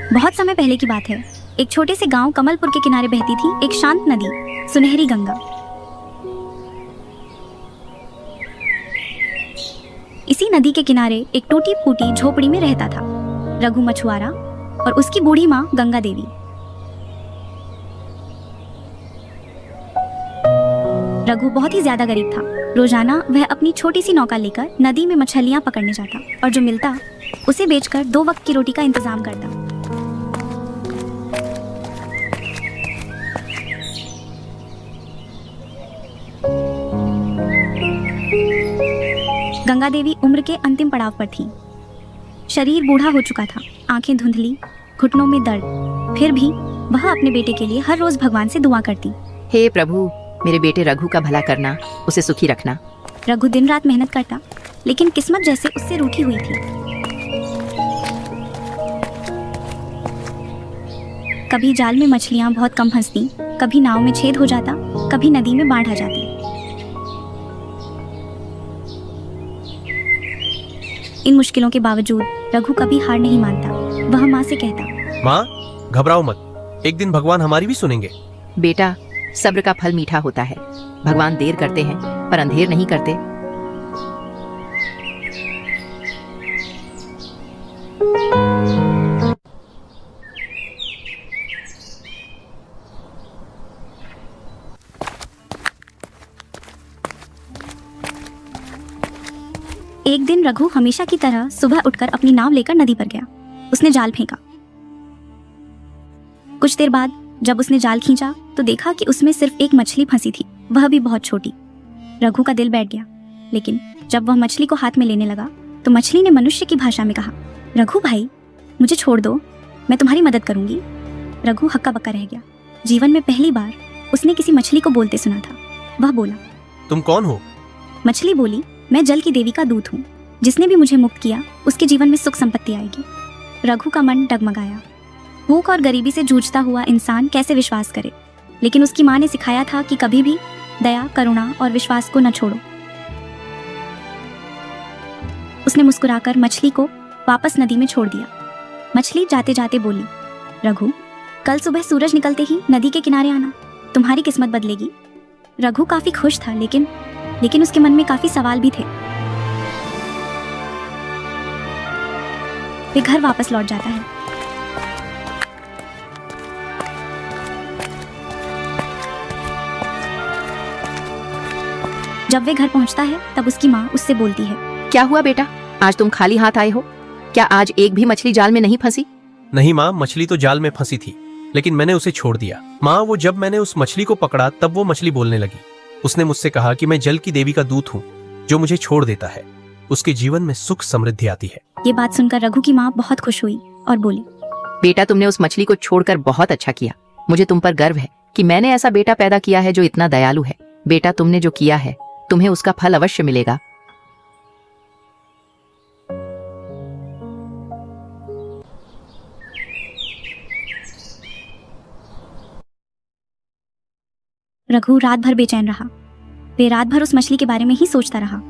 बहुत समय पहले की बात है। एक छोटे से गांव कमलपुर के किनारे बहती थी एक शांत नदी, सुनहरी गंगा। इसी नदी के किनारे एक टूटी फूटी झोपड़ी में रहता था रघु मछुआरा और उसकी बूढ़ी माँ गंगा देवी। रघु बहुत ही ज्यादा गरीब था। रोजाना वह अपनी छोटी सी नौका लेकर नदी में मछलियां पकड़ने जाता और जो मिलता उसे बेचकर 2 वक्त की रोटी का इंतजाम करता। गंगा देवी उम्र के अंतिम पड़ाव पर थी। शरीर बूढ़ा हो चुका था, आंखें धुंधली, घुटनों में दर्द। फिर भी वह अपने बेटे के लिए हर रोज भगवान से दुआ करती। हे प्रभु, मेरे बेटे रघु का भला करना, उसे सुखी रखना। रघु दिन रात मेहनत करता, लेकिन किस्मत जैसे उससे रूठी हुई थी। कभी जाल में मछलियां बहुत कम फंसती, कभी नाव में छेद हो जाता, कभी नदी में बाढ़ आ जाती। इन मुश्किलों के बावजूद रघु कभी हार नहीं मानता। वह माँ से कहता, माँ घबराओ मत, एक दिन भगवान हमारी भी सुनेंगे। बेटा, सब्र का फल मीठा होता है। भगवान देर करते हैं पर अंधेर नहीं करते। एक दिन रघु हमेशा की तरह सुबह उठकर अपनी नाव लेकर नदी पर गया। उसने जाल फेंका। कुछ देर बाद जब उसने जाल खींचा तो देखा कि उसमें सिर्फ एक मछली फंसी थी, वह भी बहुत छोटी। रघु का दिल बैठ गया, लेकिन जब वह मछली को हाथ में लेने लगा तो मछली ने मनुष्य की भाषा में कहा, रघु भाई, मुझे छोड़ दो, मैं तुम्हारी मदद करूंगी। रघु हक्का बक्का रह गया। जीवन में पहली बार उसने किसी मछली को बोलते सुना था। वह बोला, तुम कौन हो? मछली बोली, मैं जल की देवी का दूत हूँ। जिसने भी मुझे मुक्त किया उसके जीवन में सुख संपत्ति आएगी। रघु का मन डगमगाया। भूख और गरीबी से जूझता हुआ इंसान कैसे विश्वास करे, लेकिन उसकी माँ ने सिखाया था कि कभी भी दया, करुणा और विश्वास को न छोड़ो। उसने मुस्कुराकर मछली को वापस नदी में छोड़ दिया। मछली जाते जाते बोली, रघु, कल सुबह सूरज निकलते ही नदी के किनारे आना, तुम्हारी किस्मत बदलेगी। रघु काफी खुश था, लेकिन उसके मन में काफी सवाल भी थे। वे घर वापस लौट जाता है। जब वे घर पहुंचता है तब उसकी माँ उससे बोलती है, क्या हुआ बेटा, आज तुम खाली हाथ आए हो? क्या आज एक भी मछली जाल में नहीं फंसी? नहीं माँ, मछली तो जाल में फंसी थी, लेकिन मैंने उसे छोड़ दिया। माँ, वो जब मैंने उस मछली को पकड़ा तब वो मछली बोलने लगी। उसने मुझसे कहा कि मैं जल की देवी का दूत हूँ, जो मुझे छोड़ देता है उसके जीवन में सुख समृद्धि आती है। ये बात सुनकर रघु की माँ बहुत खुश हुई और बोली, बेटा, तुमने उस मछली को छोड़कर बहुत अच्छा किया। मुझे तुम पर गर्व है कि मैंने ऐसा बेटा पैदा किया है जो इतना दयालु है। बेटा, तुमने जो किया है तुम्हें उसका फल अवश्य मिलेगा। रघु रात भर बेचैन रहा। वे रात भर उस मछली के बारे में ही सोचता रहा।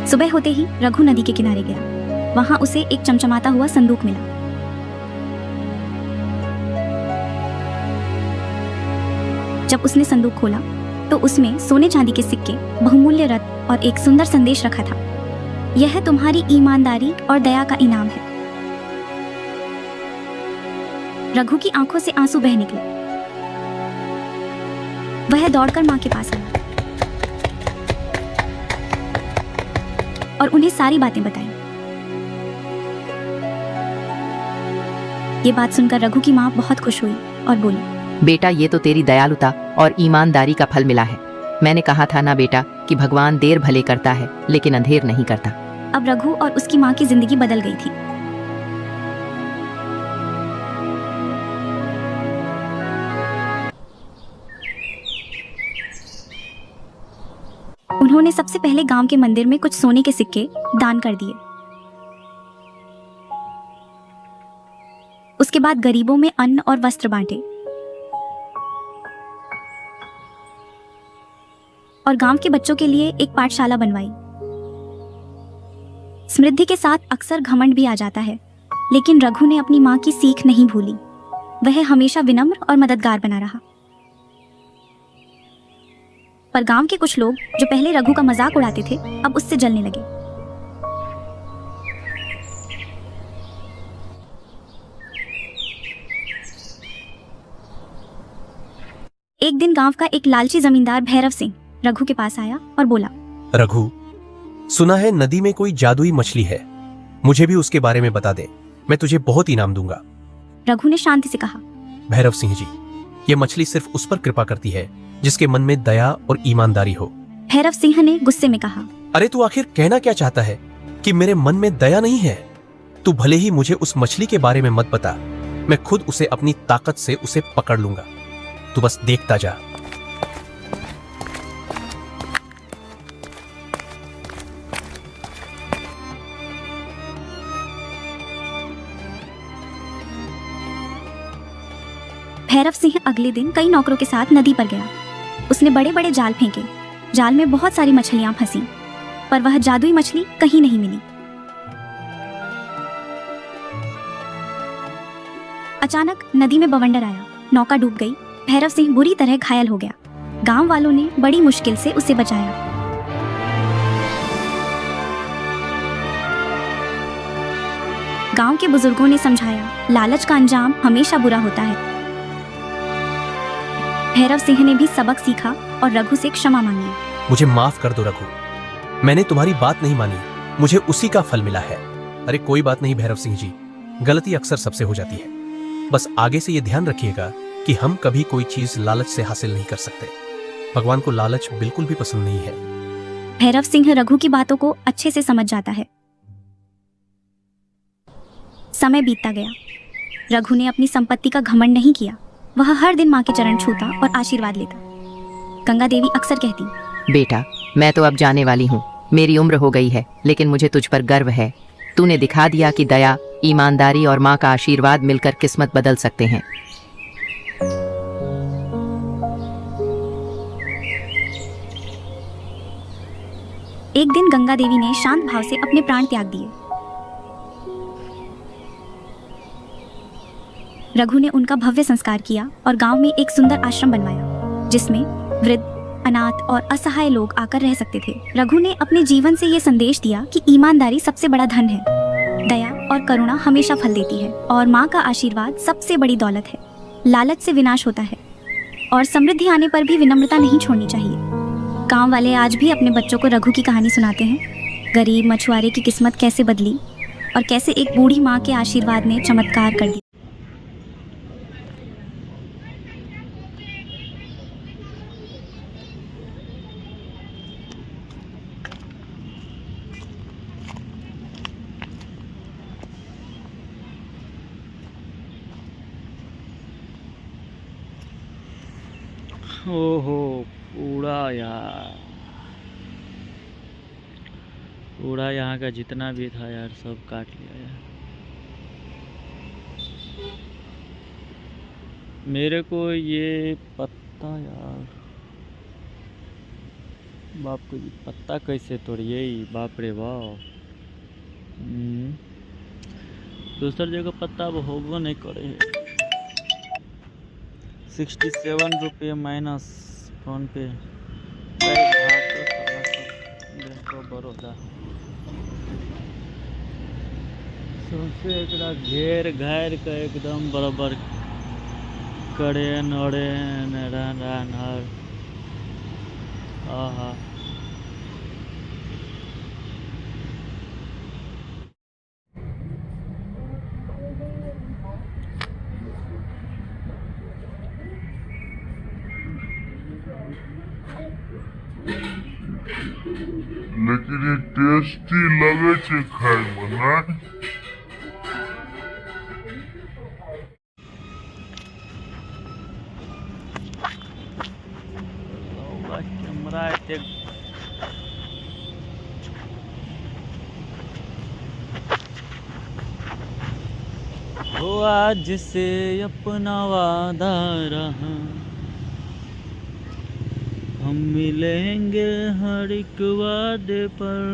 सुबह होते ही रघु नदी के किनारे गया। वहां उसे एक चमचमाता हुआ संदूक मिला। जब उसने संदूक खोला तो उसमें सोने चांदी के सिक्के, बहुमूल्य रत्न और एक सुंदर संदेश रखा था। यह तुम्हारी ईमानदारी और दया का इनाम है। रघु की आंखों से आंसू बह निकले। वह दौड़कर मां के पास आया और उन्हें सारी बातें बताई। ये बात सुनकर रघु की मां बहुत खुश हुई और बोली, बेटा, ये तो तेरी दयालुता और ईमानदारी का फल मिला है। मैंने कहा था ना बेटा कि भगवान देर भले करता है लेकिन अंधेर नहीं करता। अब रघु और उसकी मां की जिंदगी बदल गई थी। उन्होंने सबसे पहले गांव के मंदिर में कुछ सोने के सिक्के दान कर दिए। उसके बाद गरीबों में अन्न और वस्त्र बांटे और गांव के बच्चों के लिए एक पाठशाला बनवाई। समृद्धि के साथ अक्सर घमंड भी आ जाता है, लेकिन रघु ने अपनी मां की सीख नहीं भूली। वह हमेशा विनम्र और मददगार बना रहा। पर गांव के कुछ लोग जो पहले रघु का मजाक उड़ाते थे, अब उससे जलने लगे। एक दिन गांव का एक लालची जमींदार भैरव सिंह रघु के पास आया और बोला, रघु, सुना है नदी में कोई जादुई मछली है, मुझे भी उसके बारे में बता दे, मैं तुझे बहुत इनाम दूंगा। रघु ने शांति से कहा, भैरव सिंह जी, ये मछली सिर्फ उस पर कृपा करती है जिसके मन में दया और ईमानदारी हो। भैरव सिंह ने गुस्से में कहा, अरे तू आखिर कहना क्या चाहता है कि मेरे मन में दया नहीं है? तू भले ही मुझे उस मछली के बारे में मत बता, मैं खुद उसे अपनी ताकत से उसे पकड़ लूंगा, तू बस देखता जा। भैरव सिंह अगले दिन कई नौकरों के साथ नदी पर गया। उसने बड़े बड़े जाल फेंके। जाल में बहुत सारी मछलियां फंसी, पर वह जादुई मछली कहीं नहीं मिली। अचानक नदी में बवंडर आया, नौका डूब गई। भैरव सिंह बुरी तरह घायल हो गया। गांव वालों ने बड़ी मुश्किल से उसे बचाया। गांव के बुजुर्गों ने समझाया, लालच का अंजाम हमेशा बुरा होता है। भैरव सिंह ने भी सबक सीखा और रघु से क्षमा मांगी। मुझे माफ कर दो रघु, मैंने तुम्हारी बात नहीं मानी, मुझे उसी का फल मिला है। अरे कोई बात नहीं भैरव सिंह जी, गलती अक्सर सबसे हो जाती है। बस आगे से ये ध्यान रखिएगा कि हम कभी कोई चीज लालच से हासिल नहीं कर सकते। भगवान को लालच बिल्कुल भी पसंद नहीं है। भैरव सिंह रघु की बातों को अच्छे से समझ जाता है। समय बीतता गया। रघु ने अपनी संपत्ति का घमंड नहीं किया। वह हर दिन मां के चरण छूता और आशीर्वाद लेता। गंगा देवी अक्सर कहती, बेटा, मैं तो अब जाने वाली हूँ, मेरी उम्र हो गई है, लेकिन मुझे तुझ पर गर्व है। तूने दिखा दिया कि दया, ईमानदारी और माँ का आशीर्वाद मिलकर किस्मत बदल सकते हैं। एक दिन गंगा देवी ने शांत भाव से अपने प्राण त्याग दिए। रघु ने उनका भव्य संस्कार किया और गांव में एक सुंदर आश्रम बनवाया, जिसमें वृद्ध, अनाथ और असहाय लोग आकर रह सकते थे। रघु ने अपने जीवन से ये संदेश दिया कि ईमानदारी सबसे बड़ा धन है, दया और करुणा हमेशा फल देती है, और माँ का आशीर्वाद सबसे बड़ी दौलत है। लालच से विनाश होता है और समृद्धि आने पर भी विनम्रता नहीं छोड़नी चाहिए। गांव वाले आज भी अपने बच्चों को रघु की कहानी सुनाते हैं। गरीब मछुआरे की किस्मत कैसे बदली और कैसे एक बूढ़ी माँ के आशीर्वाद ने चमत्कार कर दिया। ओहो, पूरा यार, पूरा यहाँ का जितना भी था यार सब काट लिया यार। मेरे को ये पत्ता यार, बाप को ये पत्ता कैसे तोड़िए, बाप रे बाप। दूसर जगह पत्ता अब होगो नहीं करे। 67 रुपये माइनस फोन पे, बैंक ऑफ बड़ौदा। सौंसे एकरा घेर घार के एकदम बराबर करे नड़े नर। आहा, लेकिन ये टेस्टी लगे छे खाए में ना। कैमरा एते वो आज से अपना वादा रहा, हम मिलेंगे हर एक वादे पर।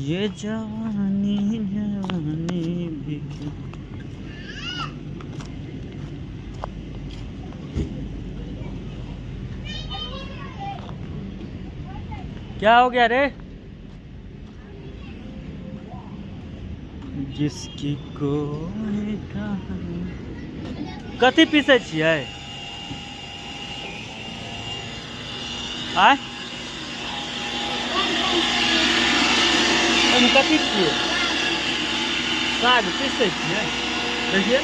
ये जवानी जवानी भी क्या हो गया रे? जिसकी कोई कहानी कथी पीसे छियै? आय कथी छियै? साग पीसे छियै? देखिए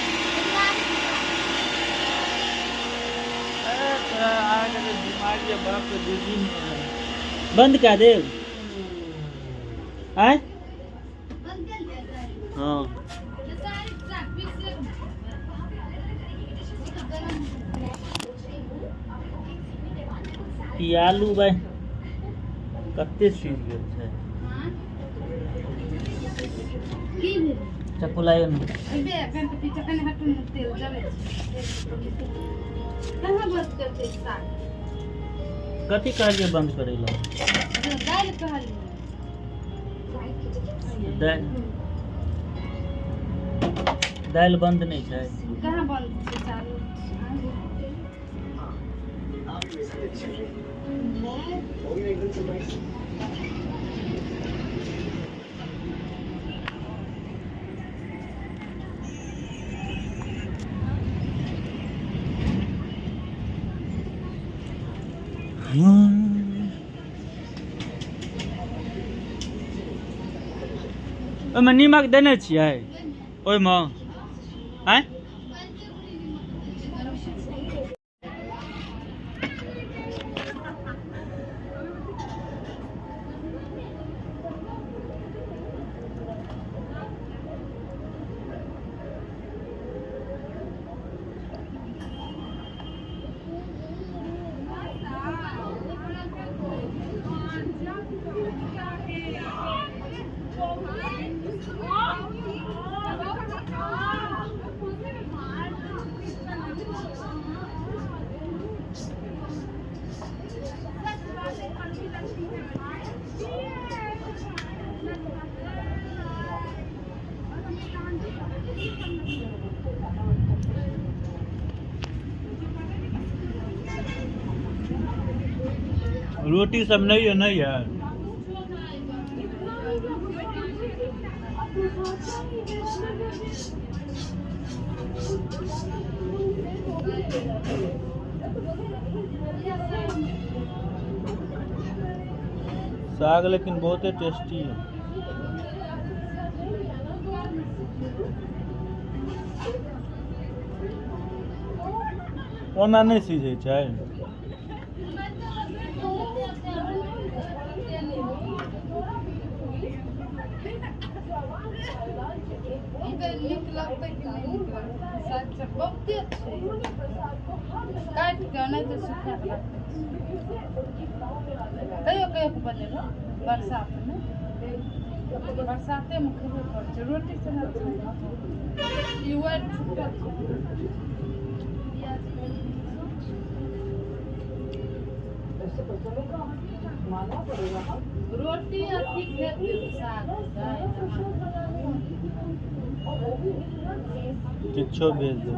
दिमाग बाप के दीदी बंद क्या देव? आय हाँ आलू भाई कते सीज गेल छै। चप्पू लाइयो न कथी कहलिए बंद करे ला? दाल बंद नहीं छै। कहाँ बंद छै? चालू ओहिमे नीमक देने छियै? ओहिमे आय रोटी सब नहीं है? नहीं है साग लेकिन बहुत ही टेस्टी है। ओना नहीं सीझे छै। बरसाते में खेबे कर रोटी से रोटी अथी खेते किच्छो भेज दो।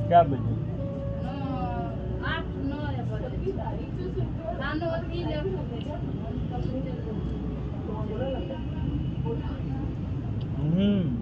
क्या बजे? 8-9 बजे। हम्म